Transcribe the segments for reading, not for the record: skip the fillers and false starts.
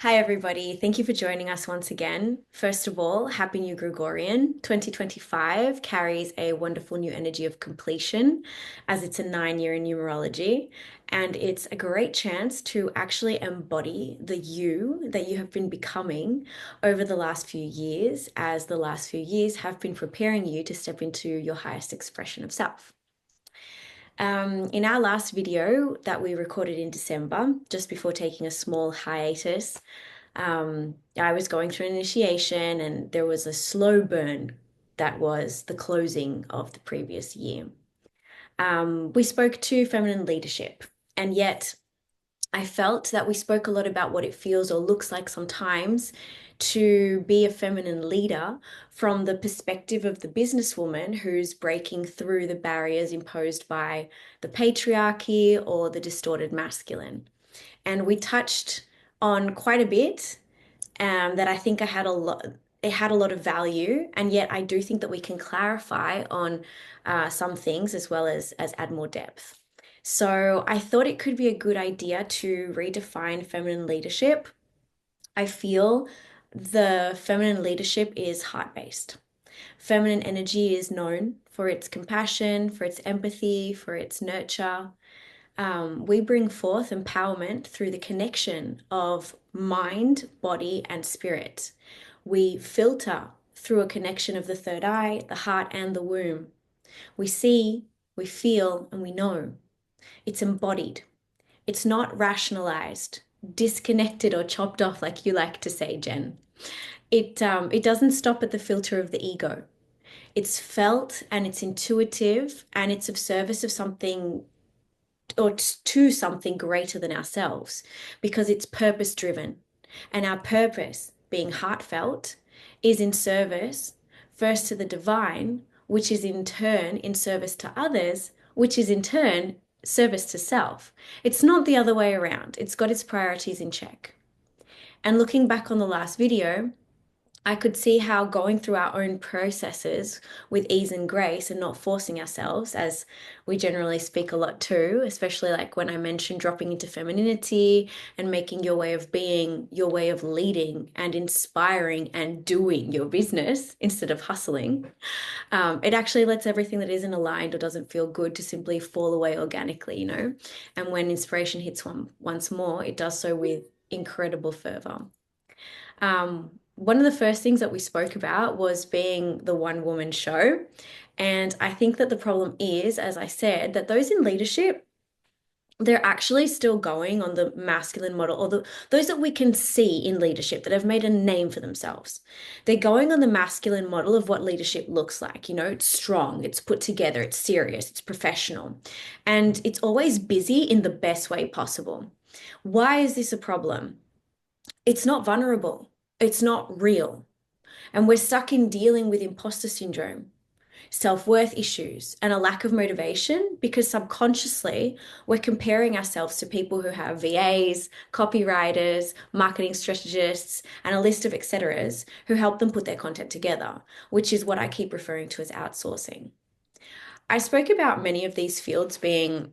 Hi, everybody. Thank you for joining us once again. First of all, Happy New Gregorian. 2025 carries a wonderful new energy of completion as it's a 9 year in numerology. And it's a great chance to actually embody the you that you have been becoming over the last few years, as the last few years have been preparing you to step into your highest expression of self. In our last video that we recorded in December, just before taking a small hiatus, I was going through an initiation and there was a slow burn that was the closing of the previous year. We spoke to feminine leadership, and yet I felt that we spoke a lot about what it feels or looks like sometimes to be a feminine leader from the perspective of the businesswoman who's breaking through the barriers imposed by the patriarchy or the distorted masculine. And we touched on quite a bit that I think it had a lot of value, and yet I do think that we can clarify on some things as well as add more depth. So I thought it could be a good idea to redefine feminine leadership. I feel the feminine leadership is heart-based. Feminine energy is known for its compassion, for its empathy, for its nurture. We bring forth empowerment through the connection of mind, body, and spirit. We filter through a connection of the third eye, the heart, and the womb. We see, we feel, and we know. It's embodied. It's not rationalized, disconnected, or chopped off, like you like to say, Jen. It doesn't stop at the filter of the ego. It's felt and it's intuitive and it's of service of something or to something greater than ourselves because it's purpose driven. And our purpose, being heartfelt, is in service first to the divine, which is in turn in service to others, which is in turn service to self. It's not the other way around. It's got its priorities in check. And looking back on the last video, I could see how going through our own processes with ease and grace and not forcing ourselves, as we generally speak a lot too, especially like when I mentioned dropping into femininity and making your way of being your way of leading and inspiring and doing your business instead of hustling. It actually lets everything that isn't aligned or doesn't feel good to simply fall away organically. And when inspiration hits once more, it does so with incredible fervor. One of the first things that we spoke about was being the one woman show. And I think that the problem is, as I said, that those in leadership, they're actually still going on the masculine model, or those that we can see in leadership that have made a name for themselves. They're going on the masculine model of what leadership looks like. It's strong, it's put together, it's serious, it's professional, and it's always busy in the best way possible. Why is this a problem? It's not vulnerable. It's not real. And we're stuck in dealing with imposter syndrome, self-worth issues, and a lack of motivation because subconsciously we're comparing ourselves to people who have VAs, copywriters, marketing strategists, and a list of et ceteras who help them put their content together, which is what I keep referring to as outsourcing. I spoke about many of these fields being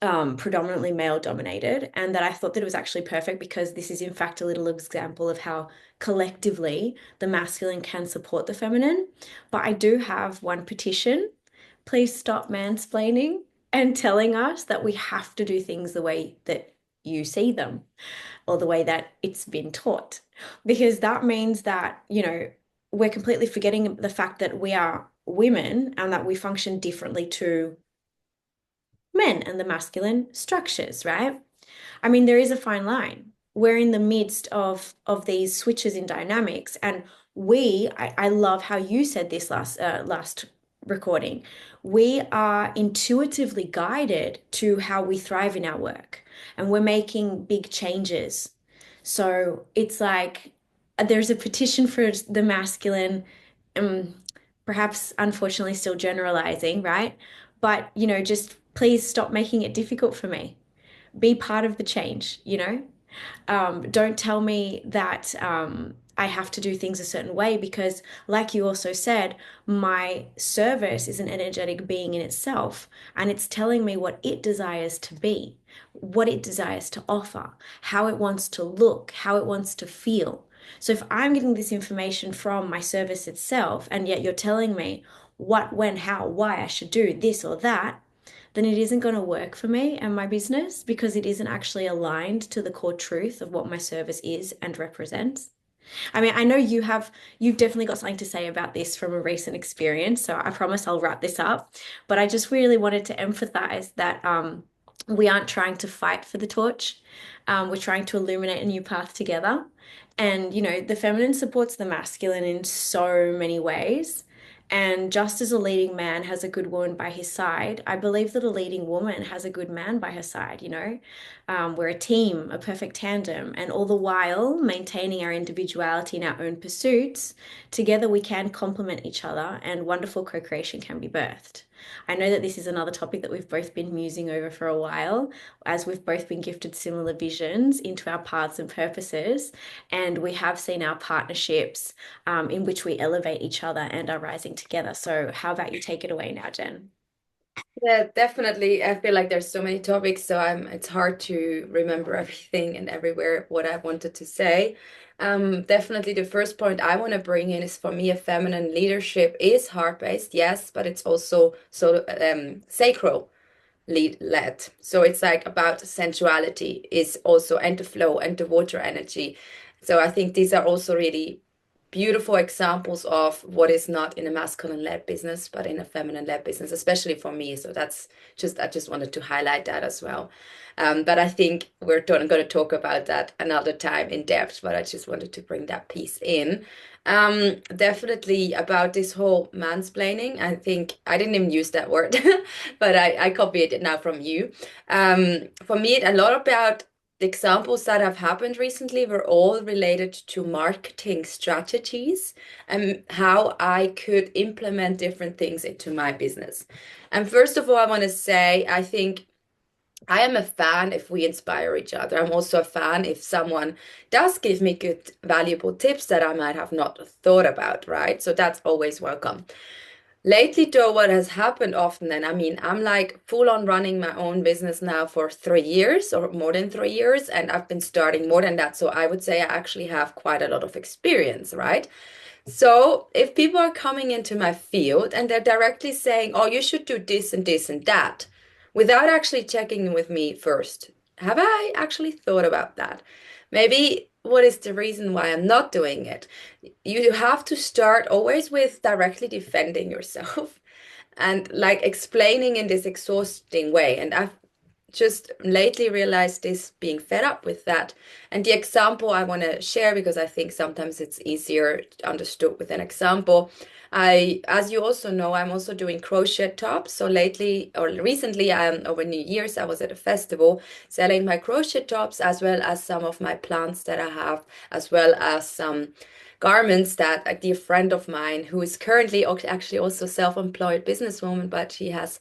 predominantly male dominated, and that I thought that it was actually perfect because this is in fact a little example of how collectively the masculine can support the feminine. But I do have one petition. Please stop mansplaining and telling us that we have to do things the way that you see them or the way that it's been taught. Because that means that, we're completely forgetting the fact that we are women and that we function differently to men and the masculine structures, right? I mean, there is a fine line. We're in the midst of these switches in dynamics, and I love how you said this last recording. We are intuitively guided to how we thrive in our work, and we're making big changes. So it's like there's a petition for the masculine, um, perhaps unfortunately still generalizing, right? But, just please stop making it difficult for me. Be part of the change. Don't tell me that I have to do things a certain way because, like you also said, my service is an energetic being in itself, and it's telling me what it desires to be, what it desires to offer, how it wants to look, how it wants to feel. So if I'm getting this information from my service itself, and yet you're telling me what, when, how, why I should do this or that, then it isn't going to work for me and my business because it isn't actually aligned to the core truth of what my service is and represents. I mean, I know you've definitely got something to say about this from a recent experience, so I promise I'll wrap this up. But I just really wanted to emphasize that we aren't trying to fight for the torch. We're trying to illuminate a new path together. And, the feminine supports the masculine in so many ways. And just as a leading man has a good woman by his side, I believe that a leading woman has a good man by her side. We're a team, a perfect tandem, and all the while maintaining our individuality in our own pursuits, together we can complement each other and wonderful co-creation can be birthed. I know that this is another topic that we've both been musing over for a while, as we've both been gifted similar visions into our paths and purposes, and we have seen our partnerships in which we elevate each other and are rising together. So, how about you take it away now, Jen? Yeah, definitely. I feel like there's so many topics, so it's hard to remember everything and everywhere what I wanted to say. Definitely the first point I want to bring in is for me, a feminine leadership is heart-based, yes, but it's also sacral led. So it's like about sensuality is also and the flow and the water energy. So I think these are also really beautiful examples of what is not in a masculine led business, but in a feminine led business, especially for me. So I just wanted to highlight that as well. But I think we're going to talk about that another time in depth, but I just wanted to bring that piece in. Definitely about this whole mansplaining. I think I didn't even use that word, but I copied it now from you. For me, a lot about the examples that have happened recently were all related to marketing strategies and how I could implement different things into my business. And first of all, I want to say, I think I am a fan if we inspire each other. I'm also a fan if someone does give me good, valuable tips that I might have not thought about, right? So that's always welcome. Lately, though, what has happened often, and I mean, I'm like full on running my own business now for 3 years or more than 3 years, and I've been starting more than that. So I would say I actually have quite a lot of experience, right? So if people are coming into my field and they're directly saying, oh, you should do this and this and that, without actually checking in with me first, have I actually thought about that? Maybe what is the reason why I'm not doing it? You have to start always with directly defending yourself and like explaining in this exhausting way. And I've just lately realized this being fed up with that. And the example I want to share, because I think sometimes it's easier understood with an example. As you also know, I'm also doing crochet tops. So lately or recently, over New Year's, I was at a festival selling my crochet tops as well as some of my plants that I have, as well as some garments that a dear friend of mine who is currently actually also self-employed businesswoman, but she has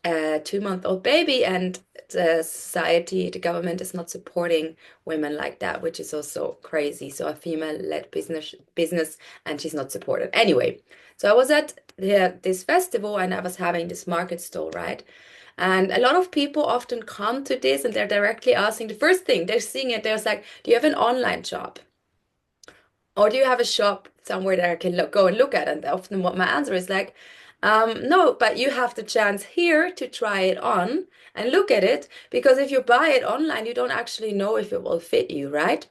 a 2-month-old baby, and the society, the government is not supporting women like that, which is also crazy. So a female-led business, and she's not supported. Anyway, so I was at this festival and I was having this market stall, right? And a lot of people often come to this and they're directly asking the first thing they're seeing it, they're like, do you have an online shop? Or do you have a shop somewhere that I can go and look at? And often what my answer is like, no, but you have the chance here to try it on and look at it, because if you buy it online, you don't actually know if it will fit you, right?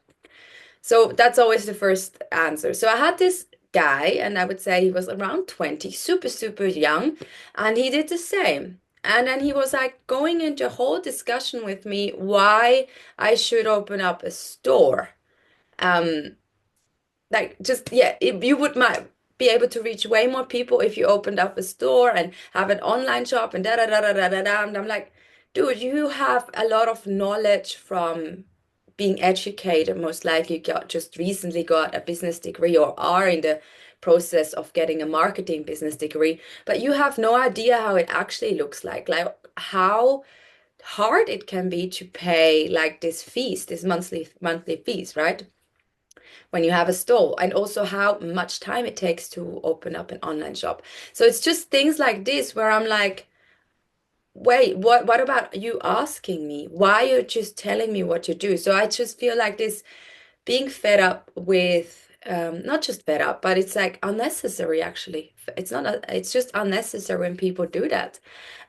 So that's always the first answer. So I had this guy, and I would say he was around 20, super, super young, and he did the same. And then he was like going into a whole discussion with me why I should open up a store. Um, like just yeah, you would might be able to reach way more people if you opened up a store and have an online shop and da da da da da da da. And I'm like, dude, you have a lot of knowledge from being educated. Most likely, got just recently got a business degree or are in the process of getting a marketing business degree, but you have no idea how it actually looks like how hard it can be to pay like this fees, this monthly fees, right? when you have a store, and also how much time it takes to open up an online shop. So it's just things like this where I'm like, wait, what about you asking me? Why are you just telling me what to do? So I just feel like this being fed up with not just fed up, but it's like unnecessary actually. It's not it's just unnecessary when people do that.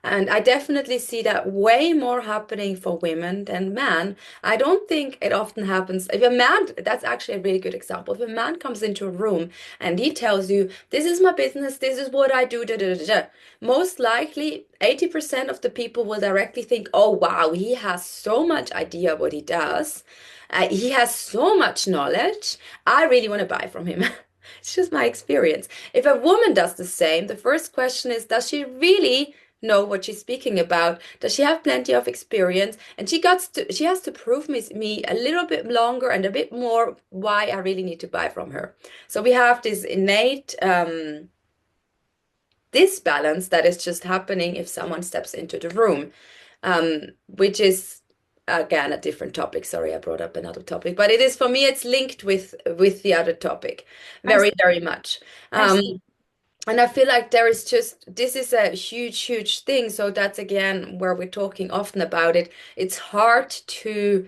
And I definitely see that way more happening for women than men. I don't think it often happens. If a man, that's actually a really good example. If a man comes into a room and he tells you, this is my business, this is what I do, da, da, da, da, most likely 80% of the people will directly think, oh, wow, he has so much idea what he does. He has so much knowledge. I really want to buy from him. It's just my experience. If a woman does the same, the first question is, does she really know what she's speaking about? Does she have plenty of experience? And she has to prove me a little bit longer and a bit more why I really need to buy from her. So we have this innate disbalance that is just happening if someone steps into the room, which is again a different topic. Sorry, I brought up another topic, but it is for me, it's linked with the other topic I very, very much. I Um, and I feel like there is just, this is a huge, huge thing. So that's again where we're talking often about it. It's hard to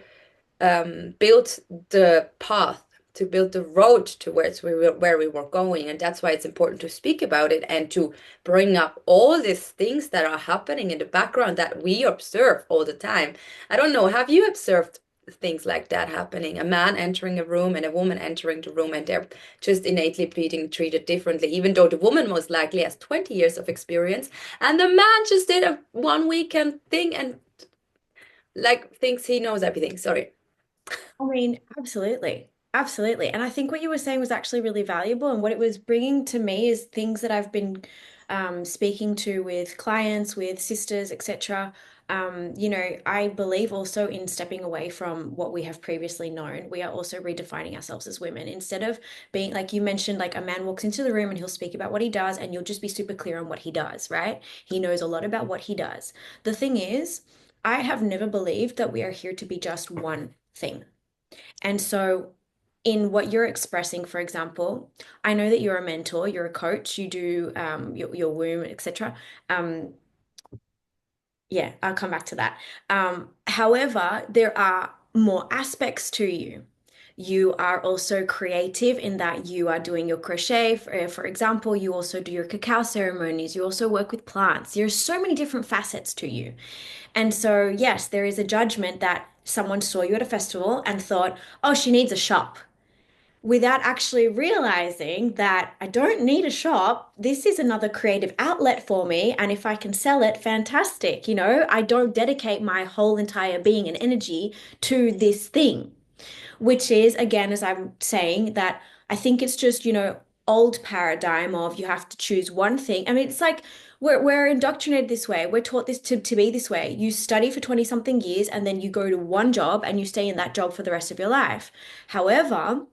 build the path, to build the road towards where we were going. And that's why it's important to speak about it and to bring up all these things that are happening in the background that we observe all the time. I don't know, have you observed things like that happening? A man entering a room and a woman entering the room, and they're just innately being treated differently, even though the woman most likely has 20 years of experience and the man just did a one weekend thing and like thinks he knows everything. Sorry. I mean, absolutely. Absolutely. And I think what you were saying was actually really valuable. And what it was bringing to me is things that I've been speaking to with clients, with sisters, etc. I believe also in stepping away from what we have previously known. We are also redefining ourselves as women. Instead of being like you mentioned, like a man walks into the room and he'll speak about what he does, and you'll just be super clear on what he does, right? He knows a lot about what he does. The thing is, I have never believed that we are here to be just one thing. And so, in what you're expressing, for example, I know that you're a mentor, you're a coach, you do your womb, etc. Um, yeah, I'll come back to that. However, there are more aspects to you. You are also creative in that you are doing your crochet. For example, you also do your cacao ceremonies. You also work with plants. There's so many different facets to you. And so, yes, there is a judgment that someone saw you at a festival and thought, oh, she needs a shop, without actually realizing that I don't need a shop. This is another creative outlet for me. And if I can sell it, fantastic. I don't dedicate my whole entire being and energy to this thing, which is, again, as I'm saying, that I think it's just, old paradigm of you have to choose one thing. I mean, it's like we're indoctrinated this way. We're taught this to be this way. You study for 20 something years and then you go to one job and you stay in that job for the rest of your life. However,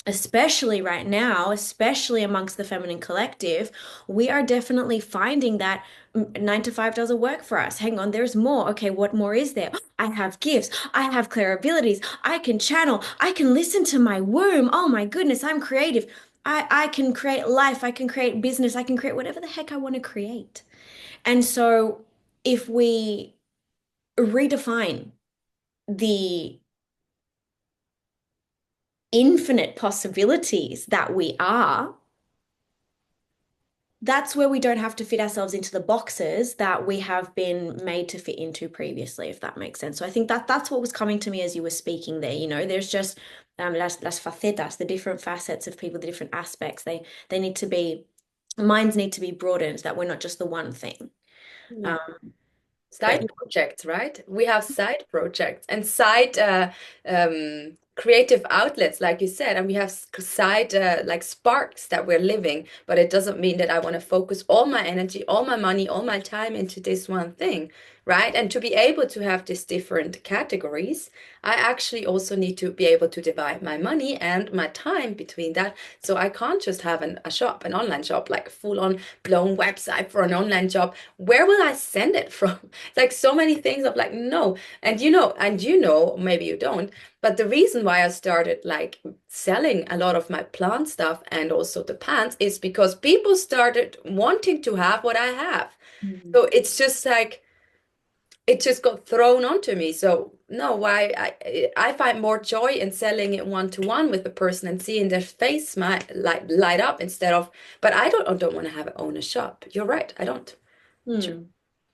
especially right now, especially amongst the feminine collective, we are definitely finding that 9 to 5 doesn't work for us. Hang on, there's more. Okay, what more is there? I have gifts. I have clear abilities. I can channel. I can listen to my womb. Oh my goodness, I'm creative. I can create life. I can create business. I can create whatever the heck I want to create. And so if we redefine the infinite possibilities that we are, that's where we don't have to fit ourselves into the boxes that we have been made to fit into previously, if that makes sense. So I think that that's what was coming to me as you were speaking there. There's just las facetas, the different facets of people, the different aspects. They need to be, minds need to be broadened, that we're not just the one thing. Yeah. Um, but Side projects, right? We have side projects and side creative outlets, like you said, and we have side like sparks that we're living. But it doesn't mean that I want to focus all my energy, all my money, all my time into this one thing, right? And to be able to have these different categories, I actually also need to be able to divide my money and my time between that. So I can't just have a shop, an online shop, like full on blown website for an online shop. Where will I send it from? Like so many things of like, no. And maybe you don't. But the reason why I started like selling a lot of my plant stuff and also the pants is because people started wanting to have what I have. Mm. So it's just like it just got thrown onto me. So no, why I find more joy in selling it one to one with the person and seeing their face smile, like light up instead of. But I don't want to have own a shop. You're right, I don't. True.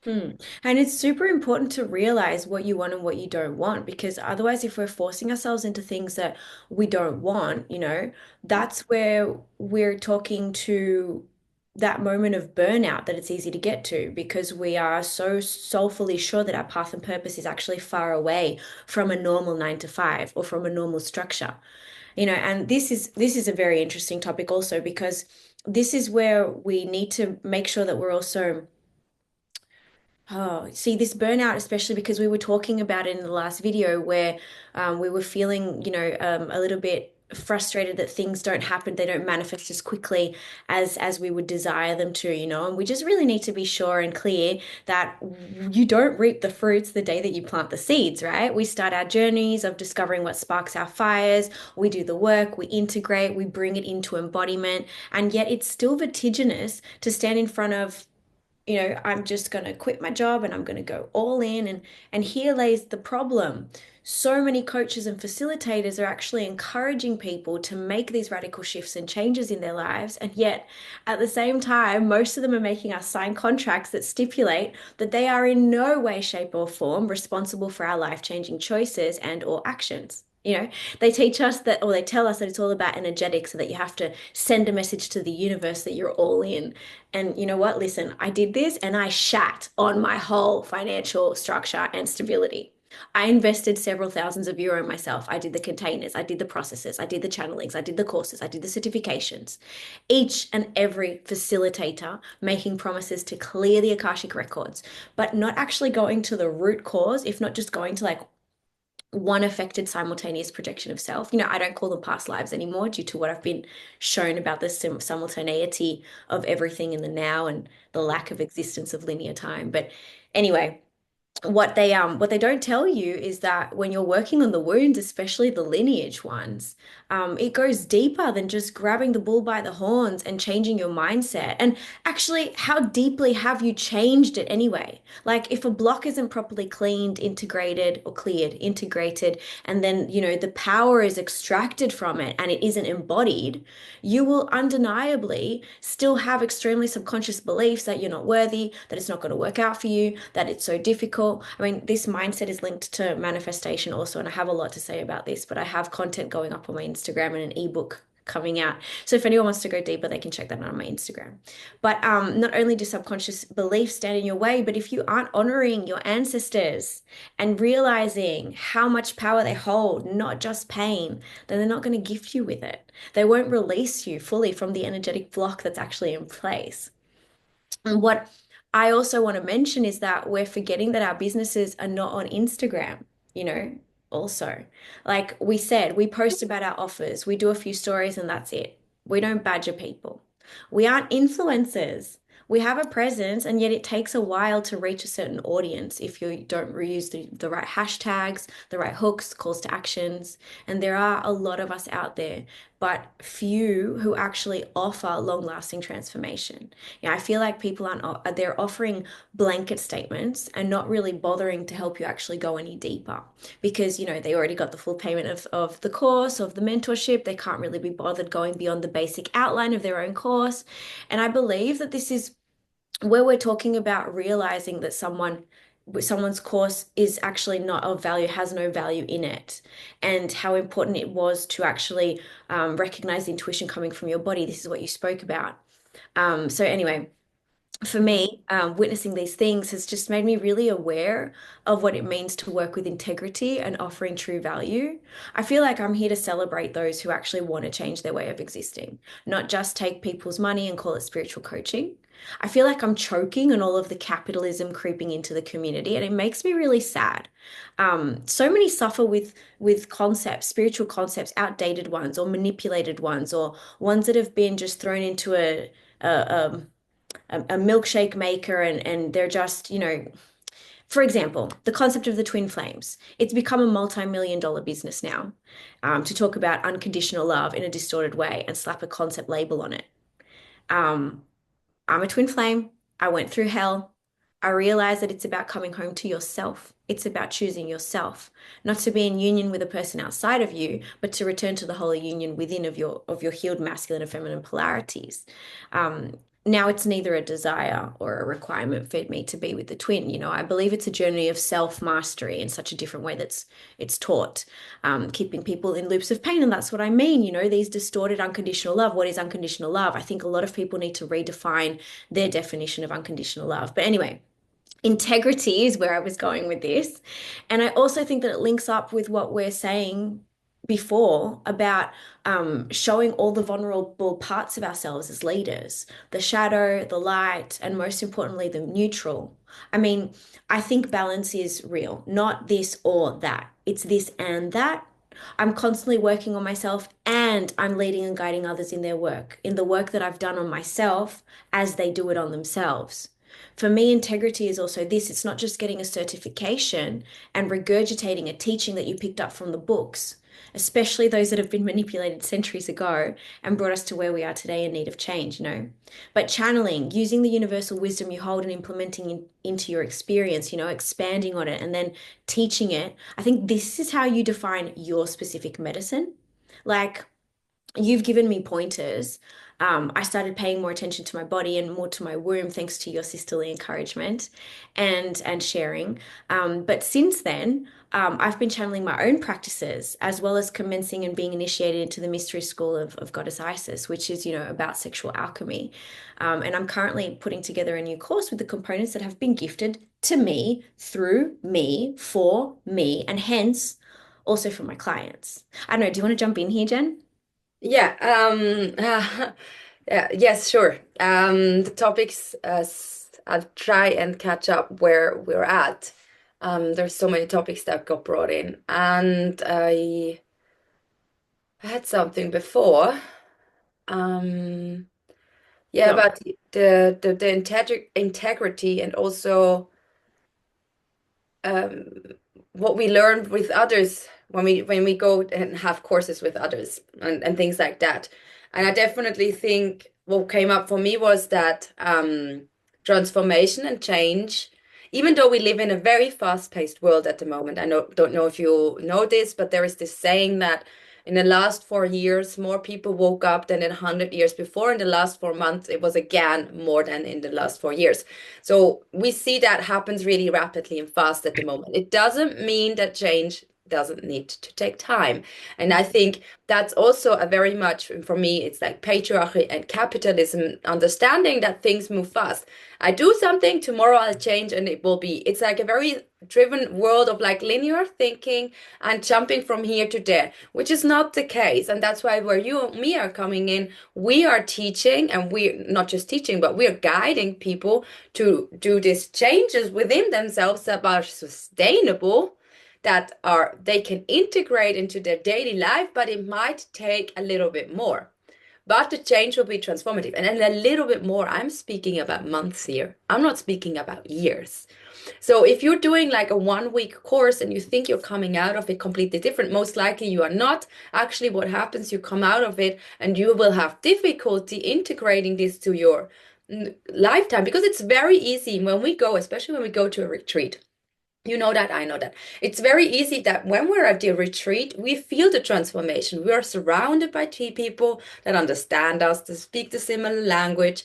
Hmm. Hmm. And it's super important to realize what you want and what you don't want, because otherwise, if we're forcing ourselves into things that we don't want, that's where we're talking to that moment of burnout that it's easy to get to, because we are so soulfully sure that our path and purpose is actually far away from a normal 9 to 5 or from a normal structure. And this is a very interesting topic also, because this is where we need to make sure that we're also. Oh, see, this burnout, especially because we were talking about it in the last video where we were feeling, a little bit frustrated that things don't happen, they don't manifest as quickly as we would desire them to, and we just really need to be sure and clear that you don't reap the fruits the day that you plant the seeds, right? We start our journeys of discovering what sparks our fires, we do the work, we integrate, we bring it into embodiment, and yet it's still vertiginous to stand in front of I'm just going to quit my job and I'm going to go all in. And here lays the problem. So many coaches and facilitators are actually encouraging people to make these radical shifts and changes in their lives. And yet, at the same time, most of them are making us sign contracts that stipulate that they are in no way, shape, or form responsible for our life-changing choices and or actions. They teach us that, or they tell us that it's all about energetics, so that you have to send a message to the universe that you're all in. And you know what? Listen, I did this and I shat on my whole financial structure and stability. I invested several thousands of euro myself. I did the containers, I did the processes, I did the channelings, I did the courses, I did the certifications. Each and every facilitator making promises to clear the Akashic records, but not actually going to the root cause, if not just going to like one affected simultaneous projection of self. I don't call them past lives anymore due to what I've been shown about the simultaneity of everything in the now and the lack of existence of linear time. But anyway, what they don't tell you is that when you're working on the wounds, especially the lineage ones, it goes deeper than just grabbing the bull by the horns and changing your mindset. And actually, how deeply have you changed it anyway? Like if a block isn't properly cleaned, integrated or cleared, integrated, and then the power is extracted from it and it isn't embodied, you will undeniably still have extremely subconscious beliefs that you're not worthy, that it's not going to work out for you, that it's so difficult. I mean, this mindset is linked to manifestation also, and I have a lot to say about this, but I have content going up on my Instagram and an ebook coming out. So if anyone wants to go deeper, they can check that out on my Instagram. But not only do subconscious beliefs stand in your way, but if you aren't honoring your ancestors and realizing how much power they hold, not just pain, then they're not going to gift you with it. They won't release you fully from the energetic block that's actually in place. And what I also want to mention is that we're forgetting that our businesses are not on Instagram, you know, also. Like we said, we post about our offers, we do a few stories, and that's it. We don't badger people. We aren't influencers. We have a presence, and yet it takes a while to reach a certain audience if you don't reuse the right hashtags, the right hooks, calls to actions. And there are a lot of us out there, but few who actually offer long-lasting transformation. I feel like people they're offering blanket statements and not really bothering to help you actually go any deeper, because they already got the full payment of the course, of the mentorship. They can't really be bothered going beyond the basic outline of their own course. And I believe that this is where we're talking about realizing that someone's course is actually not of value, has no value in it, and how important it was to actually recognize the intuition coming from your body. This is what you spoke about. So anyway, for me, witnessing these things has just made me really aware of what it means to work with integrity and offering true value. I feel like I'm here to celebrate those who actually want to change their way of existing, not just take people's money and call it spiritual coaching. I feel like I'm choking on all of the capitalism creeping into the community, and it makes me really sad. So many suffer with concepts, spiritual concepts, outdated ones, or manipulated ones, or ones that have been just thrown into a milkshake maker, and they're just For example, the concept of the twin flames. It's become a multi-million dollar business now, to talk about unconditional love in a distorted way and slap a concept label on it. Um, I'm a twin flame. I went through hell. I realized that it's about coming home to yourself. It's about choosing yourself, not to be in union with a person outside of you, but to return to the holy union within of your healed masculine and feminine polarities. Um, Now it's neither a desire or a requirement for me to be with the twin. I believe it's a journey of self-mastery in such a different way that's it's taught, keeping people in loops of pain. And that's what I mean, these distorted unconditional love. What is unconditional love? I think a lot of people need to redefine their definition of unconditional love. But anyway, integrity is where I was going with this. And I also think that it links up with what we're saying before about showing all the vulnerable parts of ourselves as leaders, the shadow, the light, and most importantly, the neutral. I mean, I think balance is real, not this or that. It's this and that. I'm constantly working on myself and I'm leading and guiding others in their work, in the work that I've done on myself as they do it on themselves. For me, integrity is also this. It's not just getting a certification and regurgitating a teaching that you picked up from the books, especially those that have been manipulated centuries ago and brought us to where we are today in need of change. But channeling, using the universal wisdom you hold and implementing into your experience, expanding on it and then teaching it. I think this is how you define your specific medicine. Like, you've given me pointers. I started paying more attention to my body and more to my womb thanks to your sisterly encouragement and sharing. But since then, I've been channeling my own practices as well as commencing and being initiated into the mystery school of Goddess Isis, which is, about sexual alchemy. And I'm currently putting together a new course with the components that have been gifted to me, through me, for me, and hence also for my clients. I don't know, do you want to jump in here, Jen? Yeah, yes, sure. The topics, I'll try and catch up where we're at. There's so many topics that got brought in, and I had something before. Um, yeah, Go. about the integrity and also um, what we learn with others when we go and have courses with others and things like that. And I definitely think what came up for me was that transformation and change, even though we live in a very fast-paced world at the moment. Don't know if you know this, but there is this saying that in the last 4 years, more people woke up than in 100 years before. In the last 4 months, it was again more than in the last 4 years. So we see that happens really rapidly and fast at the moment. It doesn't mean that change doesn't need to take time. And I think that's also a very much, for me, it's like patriarchy and capitalism, understanding that things move fast. I do something, tomorrow I'll change and it will be. It's like a very driven world of like linear thinking and jumping from here to there, which is not the case. And that's why where you and me are coming in, we are teaching and we're not just teaching, but we're guiding people to do these changes within themselves that are sustainable, that are they can integrate into their daily life, but it might take a little bit more. But the change will be transformative. And then a little bit more, I'm speaking about months here. I'm not speaking about years. So if you're doing like a 1 week course and you think you're coming out of it completely different, most likely you are not. Actually, what happens, you come out of it and you will have difficulty integrating this to your lifetime, because it's very easy when we go, especially when we go to a retreat. You know that, I know that. It's very easy that when we're at the retreat, we feel the transformation. We are surrounded by people that understand us, that speak the similar language,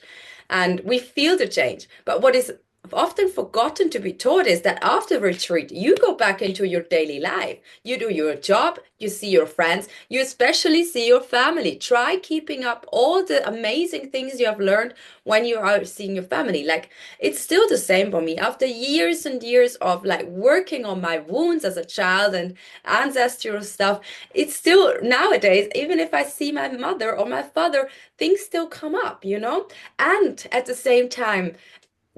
and we feel the change. But what is often forgotten to be taught is that after retreat, you go back into your daily life. You do your job, you see your friends, you especially see your family. Try keeping up all the amazing things you have learned when you are seeing your family. Like, it's still the same for me. After years and years of like working on my wounds as a child and ancestral stuff, it's still nowadays, even if I see my mother or my father, things still come up. And at the same time,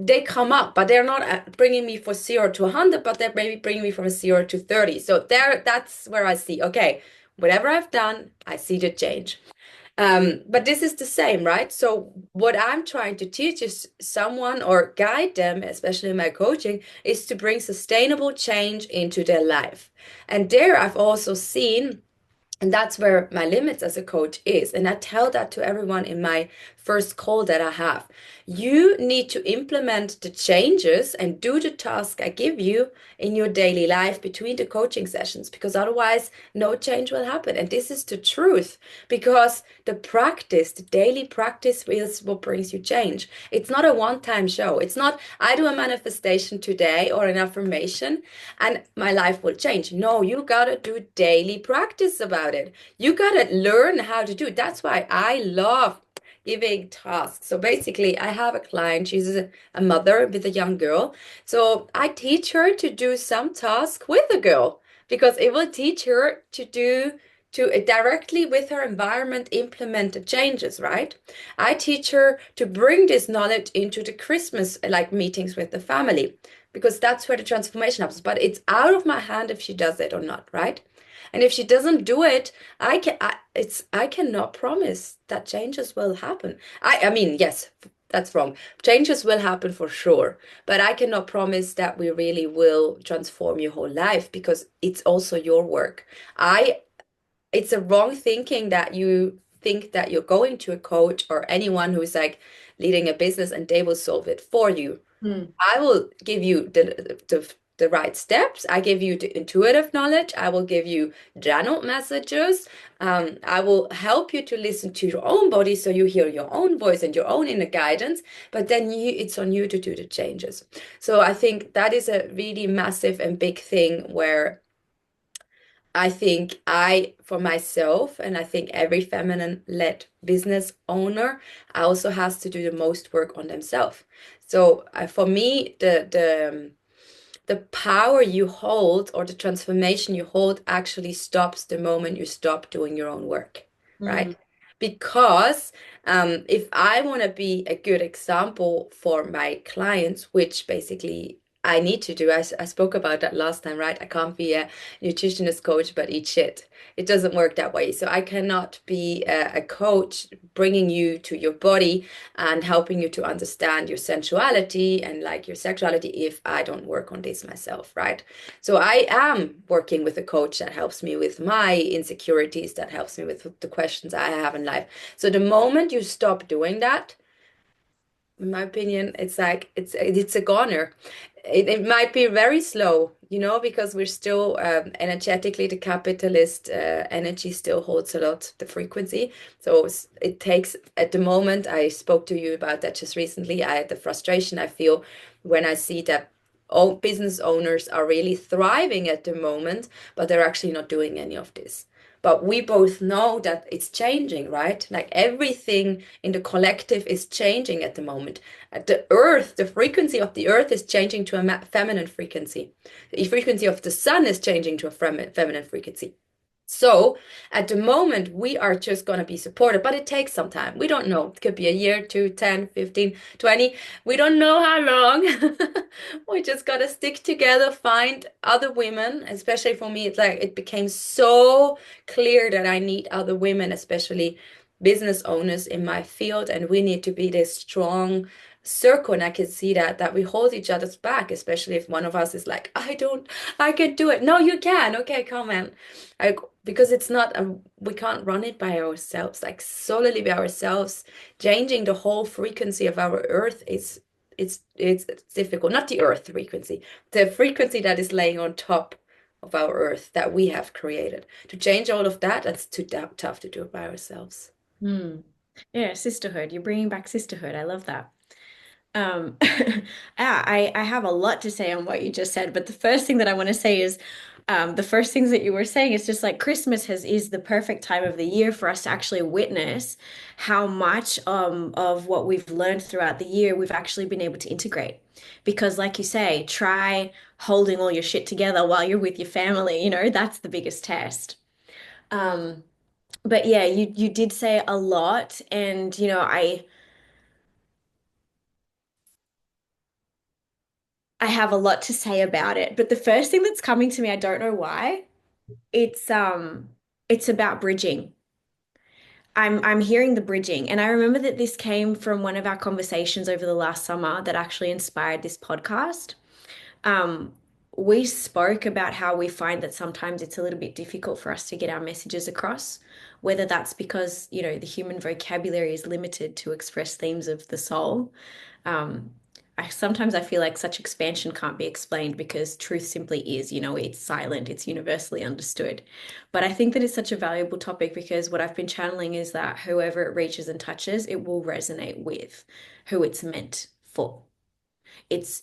they come up, but they're not bringing me from 0 to 100, but they're maybe bringing me from 0 to 30. So that's where I see, okay, whatever I've done, I see the change. But this is the same, right? So what I'm trying to teach is someone or guide them, especially in my coaching, is to bring sustainable change into their life. And there I've also seen, and that's where my limits as a coach is. And I tell that to everyone in my first call that I have. You need to implement the changes and do the task I give you in your daily life between the coaching sessions, because otherwise no change will happen. And this is the truth, because the practice, the daily practice is what brings you change. It's not a one-time show. It's not, I do a manifestation today or an affirmation and my life will change. No, you gotta do daily practice about it. You gotta learn how to do it. That's why I love giving tasks. So basically, I have a client, she's a mother with a young girl. So I teach her to do some task with the girl because it will teach her to do to directly with her environment implement the changes, right? I teach her to bring this knowledge into the Christmas like meetings with the family because that's where the transformation happens. But it's out of my hand if she does it or not, right? And if she doesn't do it, I cannot promise that changes will happen. I mean, yes, that's wrong. Changes will happen for sure, but I cannot promise that we really will transform your whole life because it's also your work. I It's a wrong thinking that you think that you're going to a coach or anyone who's like leading a business and they will solve it for you. Mm. I will give you the right steps. I give you the intuitive knowledge. I will give you channeled messages. I will help you to listen to your own body so you hear your own voice and your own inner guidance. But then it's on you to do the changes. So I think that is a really massive and big thing where I think for myself, and I think every feminine-led business owner also has to do the most work on themselves. So for me, the power you hold or the transformation you hold actually stops the moment you stop doing your own work, Mm. right? Because if I want to be a good example for my clients, which basically I need to do, I spoke about that last time, right? I can't be a nutritionist coach, but eat shit. It doesn't work that way. So I cannot be a coach bringing you to your body and helping you to understand your sensuality and like your sexuality if I don't work on this myself, right? So I am working with a coach that helps me with my insecurities, that helps me with the questions I have in life. So the moment you stop doing that, in my opinion, it's like it's a goner. It might be very slow, because we're still energetically the capitalist energy still holds a lot the frequency. So it takes at the moment. I spoke to you about that just recently. The frustration I feel when I see that all business owners are really thriving at the moment, but they're actually not doing any of this. But we both know that it's changing, right? Like everything in the collective is changing at the moment. The earth, the frequency of the earth is changing to a feminine frequency. The frequency of the sun is changing to a feminine frequency. So at the moment, we are just going to be supported, but it takes some time. We don't know. It could be a year, 2, 10, 15, 20. We don't know how long. We just got to stick together, find other women. Especially for me, it's like it became so clear that I need other women, especially business owners in my field, and we need to be this strong circle. And I can see that we hold each other's back, especially if one of us is like, I can do it. No, you can. Okay, come on. Because it's not we can't run it by ourselves, like solely by ourselves. Changing the whole frequency of our earth is it's difficult. Not the earth frequency, the frequency that is laying on top of our earth that we have created. To change all of that, that's too tough to do it by ourselves. Mm. Yeah, sisterhood. You're bringing back sisterhood. I love that. Yeah, I have a lot to say on what you just said, but the first thing that I want to say is the first things that you were saying is just like Christmas is the perfect time of the year for us to actually witness how much of what we've learned throughout the year we've actually been able to integrate. Because like you say, try holding all your shit together while you're with your family, that's the biggest test. Um, but yeah, you did say a lot, and I have a lot to say about it, but the first thing that's coming to me, I don't know why, it's it's about bridging. I'm hearing the bridging. And I remember that this came from one of our conversations over the last summer that actually inspired this podcast. Um, we spoke about how we find that sometimes it's a little bit difficult for us to get our messages across, whether that's because, the human vocabulary is limited to express themes of the soul. Um, sometimes I feel like such expansion can't be explained because truth simply is, it's silent, it's universally understood. But I think that it's such a valuable topic because what I've been channeling is that whoever it reaches and touches, it will resonate with who it's meant for. It's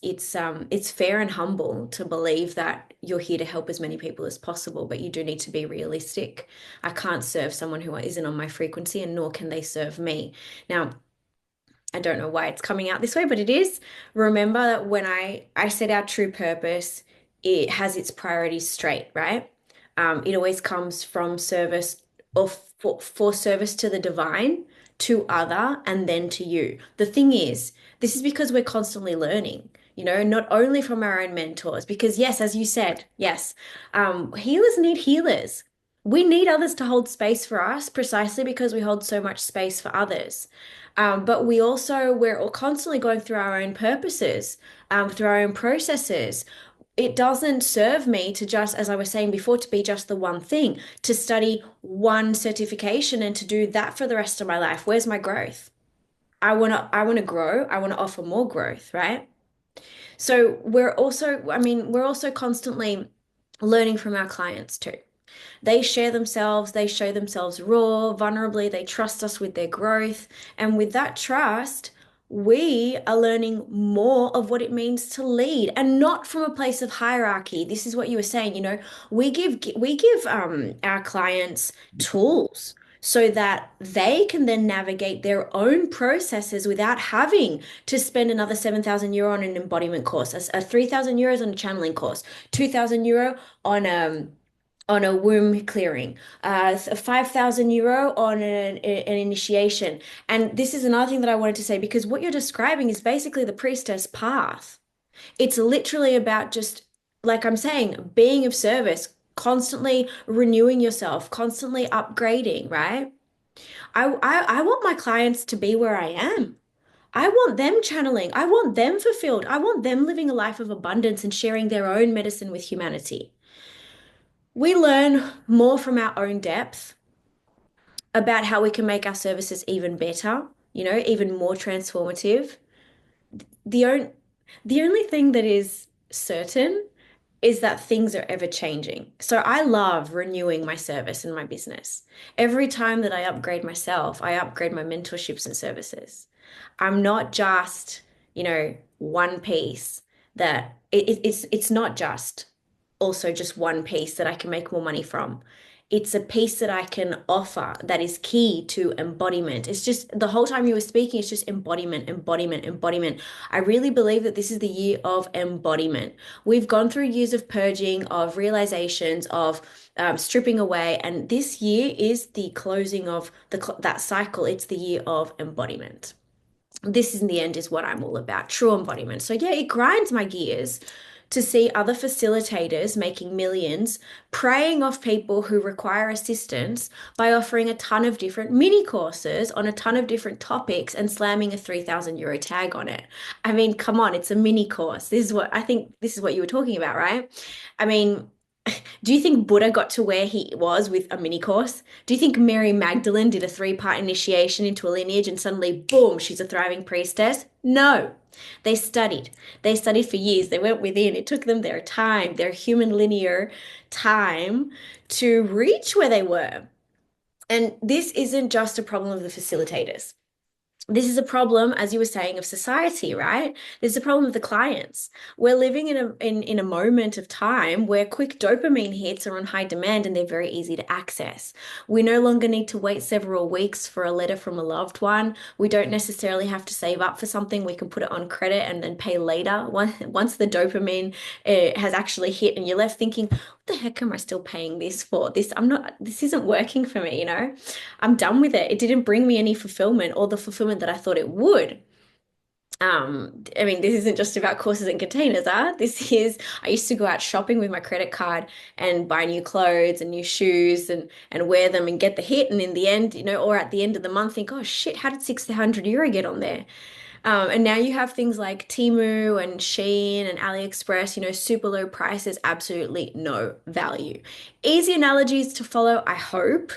fair and humble to believe that you're here to help as many people as possible, but you do need to be realistic. I can't serve someone who isn't on my frequency, and nor can they serve me. Now, I don't know why it's coming out this way, but it is. Remember that when I set our true purpose, it has its priorities straight, right? It always comes from service or for service to the divine, to other, and then to you. The thing is, this is because we're constantly learning, not only from our own mentors, because yes, as you said, yes, healers need healers. We need others to hold space for us precisely because we hold so much space for others. But we're all constantly going through our own purposes, through our own processes. It doesn't serve me to just, as I was saying before, to be just the one thing, to study one certification and to do that for the rest of my life. Where's my growth? I want to grow. I want to offer more growth, right? So we're also constantly learning from our clients too. They share themselves, they show themselves raw, vulnerably, they trust us with their growth. And with that trust, we are learning more of what it means to lead and not from a place of hierarchy. This is what you were saying, we give our clients tools so that they can then navigate their own processes without having to spend another 7,000 euro on an embodiment course, a 3,000 euros on a channeling course, 2,000 euro on a womb clearing, 5,000 euro on an initiation. And this is another thing that I wanted to say because what you're describing is basically the priestess path. It's literally about just, like I'm saying, being of service, constantly renewing yourself, constantly upgrading, right? I want my clients to be where I am. I want them channeling. I want them fulfilled. I want them living a life of abundance and sharing their own medicine with humanity. We learn more from our own depth about how we can make our services even better, even more transformative. The only the only thing that is certain is that things are ever changing. So I love renewing my service and my business. Every time that I upgrade myself, I upgrade my mentorships and services. I'm not just, one piece that it's not just also just one piece that I can make more money from. It's a piece that I can offer that is key to embodiment. It's just the whole time you were speaking, it's just embodiment, embodiment, embodiment. I really believe that this is the year of embodiment. We've gone through years of purging, of realizations, of stripping away, and this year is the closing of that cycle. It's the year of embodiment. This in the end is what I'm all about, true embodiment. So yeah, it grinds my gears to see other facilitators making millions, preying off people who require assistance by offering a ton of different mini courses on a ton of different topics and slamming a 3,000 euro tag on it. I mean, come on, it's a mini course. This is what you were talking about, right? I mean, do you think Buddha got to where he was with a mini course? Do you think Mary Magdalene did a three-part initiation into a lineage and suddenly, boom, she's a thriving priestess? No. They studied. They studied for years. They went within. It took them their time, their human linear time to reach where they were. And this isn't just a problem of the facilitators. This is a problem, as you were saying, of society, right? This is a problem of the clients. We're living in a moment of time where quick dopamine hits are on high demand and they're very easy to access. We no longer need to wait several weeks for a letter from a loved one. We don't necessarily have to save up for something. We can put it on credit and then pay later. Once the dopamine has actually hit and you're left thinking, what the heck am I still paying this for? This isn't working for me, I'm done with it. It didn't bring me any fulfillment or the fulfillment that I thought it would. I mean, this isn't just about courses and containers, huh? I used to go out shopping with my credit card and buy new clothes and new shoes and wear them and get the hit. And in the end, or at the end of the month, think, oh shit, how did 600 euro get on there? And now you have things like Temu and Shein and AliExpress, super low prices, absolutely no value. Easy analogies to follow, I hope,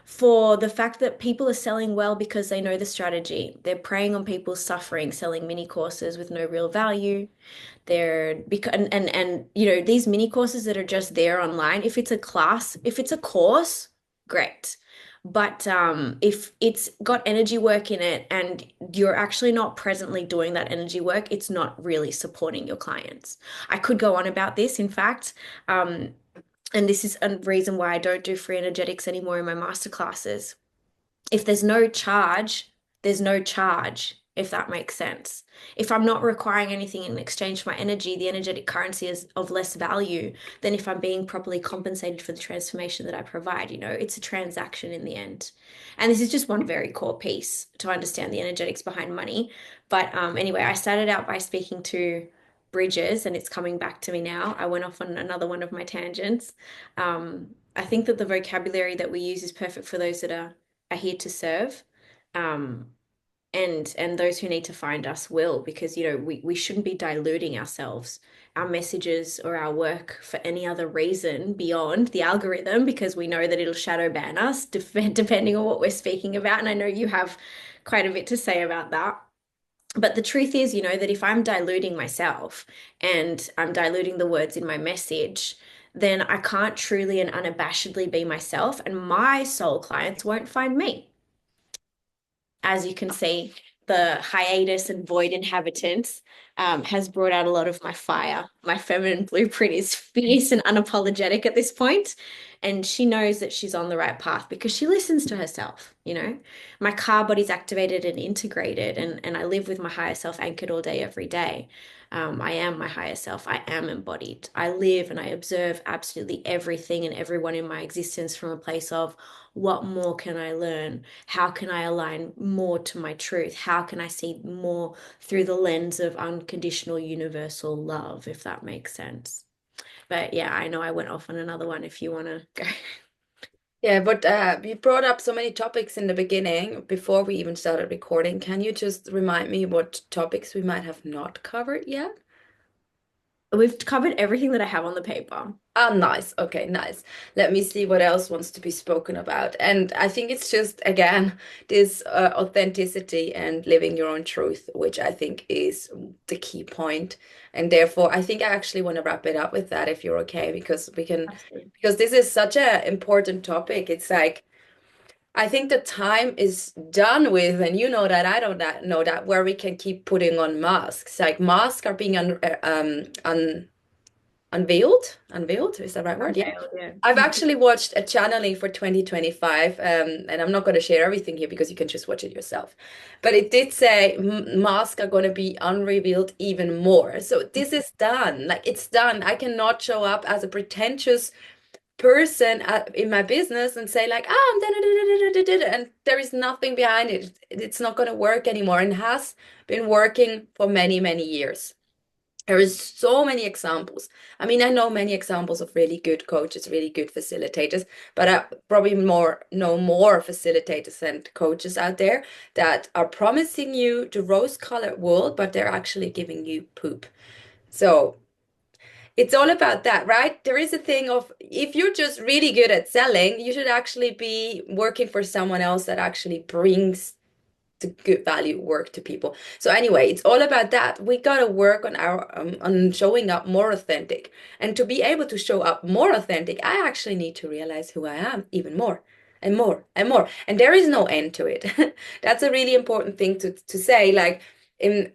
for the fact that people are selling well because they know the strategy. They're preying on people's suffering, selling mini courses with no real value. They're because and these mini courses that are just there online, if it's a class, if it's a course, great. But if it's got energy work in it and you're actually not presently doing that energy work, it's not really supporting your clients. I could go on about this, in fact, and this is a reason why I don't do free energetics anymore in my master classes. If there's no charge, if that makes sense. If I'm not requiring anything in exchange for my energy, the energetic currency is of less value than if I'm being properly compensated for the transformation that I provide. It's a transaction in the end. And this is just one very core piece to understand the energetics behind money. But anyway, I started out by speaking to Bridges, and it's coming back to me now. I went off on another one of my tangents. I think that the vocabulary that we use is perfect for those that are here to serve. Um, and those who need to find us will, because we shouldn't be diluting ourselves, our messages or our work for any other reason beyond the algorithm, because we know that it'll shadow ban us depending on what we're speaking about. And I know you have quite a bit to say about that. But the truth is, that if I'm diluting myself and I'm diluting the words in my message, then I can't truly and unabashedly be myself, and my soul clients won't find me. As you can see, the hiatus and void inhabitants has brought out a lot of my fire. My feminine blueprint is fierce and unapologetic at this point, and she knows that she's on the right path because she listens to herself. My car body's activated and integrated, and I live with my higher self anchored all day, every day. I am my higher self. I am embodied. I live and I observe absolutely everything and everyone in my existence from a place of what more can I learn? How can I align more to my truth? How can I see more through the lens of unconditional universal love, if that makes sense? But yeah, I know I went off on another one if you want to go. Yeah, but you brought up so many topics in the beginning before we even started recording. Can you just remind me what topics we might have not covered yet? We've covered everything that I have on the paper. Ah, nice. Okay, nice. Let me see what else wants to be spoken about. And I think it's just, again, this authenticity and living your own truth, which I think is the key point. And therefore, I think I actually want to wrap it up with that if you're okay, because Absolutely. because this is such an important topic. It's like, I think the time is done with, and you know that, I don't know that, where we can keep putting on masks. Like masks are being unveiled, is that the right word? Yeah. Unveiled, yeah. I've actually watched a channeling for 2025, and I'm not going to share everything here because you can just watch it yourself. But it did say masks are going to be unrevealed even more. So this is done. Like it's done. I cannot show up as a pretentious person in my business and say like, ah, I'm and there is nothing behind it. It's not going to work anymore, and has been working for many, many years. There is so many examples. I mean, I know many examples of really good coaches, really good facilitators, but I probably know more facilitators and coaches out there that are promising you the rose-colored world, but they're actually giving you poop. So it's all about that, right? There is a thing of if you're just really good at selling, you should actually be working for someone else that actually brings the good value work to people. So anyway, it's all about that. We gotta work on our on showing up more authentic. And to be able to show up more authentic, I actually need to realize who I am even more and more and more. And there is no end to it. That's a really important thing to say. Like in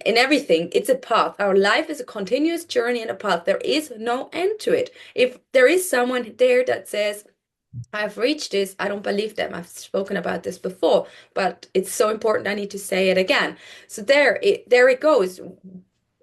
everything, it's a path. Our life is a continuous journey and a path. There is no end to it. If there is someone there that says, I've reached this, I don't believe them. I've spoken about this before, but it's so important I need to say it again. So there it goes.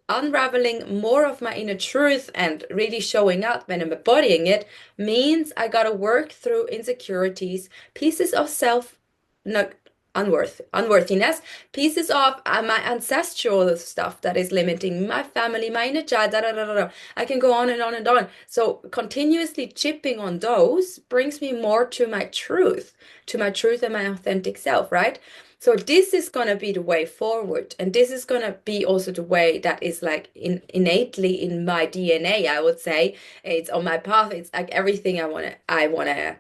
Unraveling more of my inner truth and really showing up when I'm embodying it means I gotta work through insecurities, pieces of self, no, unworthiness, pieces of my ancestral stuff that is limiting my family, my inner child, da, da, da, da, da. I can go on and on and on. So continuously chipping on those brings me more to my truth and my authentic self, right? So this is going to be the way forward. And this is going to be also the way that is like innately in my DNA, I would say. It's on my path. It's like everything I want to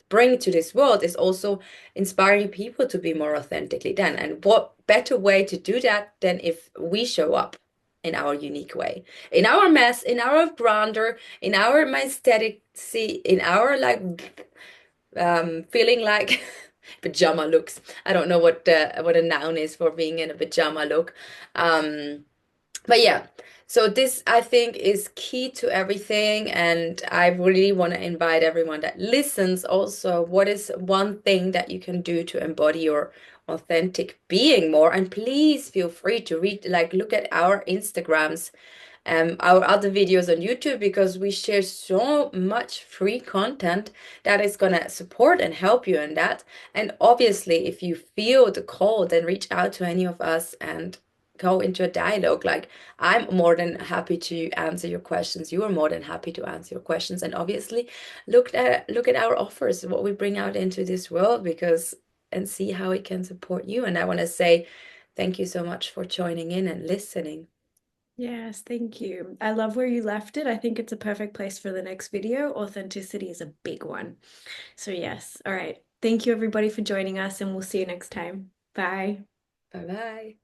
bring to this world is also inspiring people to be more authentically them. And what better way to do that than if we show up in our unique way, in our mess, in our grandeur, in our majestic, in our like feeling like pajama looks. I don't know what a noun is for being in a pajama look. Um, but yeah, so this I think is key to everything, and I really want to invite everyone that listens also, what is one thing that you can do to embody your authentic being more? And please feel free to read, like look at our Instagrams, our other videos on YouTube, because we share so much free content that is gonna support and help you in that. And obviously, if you feel the call, then reach out to any of us and go into a dialogue. Like I'm more than happy to answer your questions. You are more than happy to answer your questions. And obviously, look at our offers, what we bring out into this world, because and see how it can support you. And I want to say thank you so much for joining in and listening. Yes, thank you. I love where you left it. I think it's a perfect place for the next video. Authenticity is a big one. So, yes. All right. Thank you, everybody, for joining us, and we'll see you next time. Bye. Bye bye.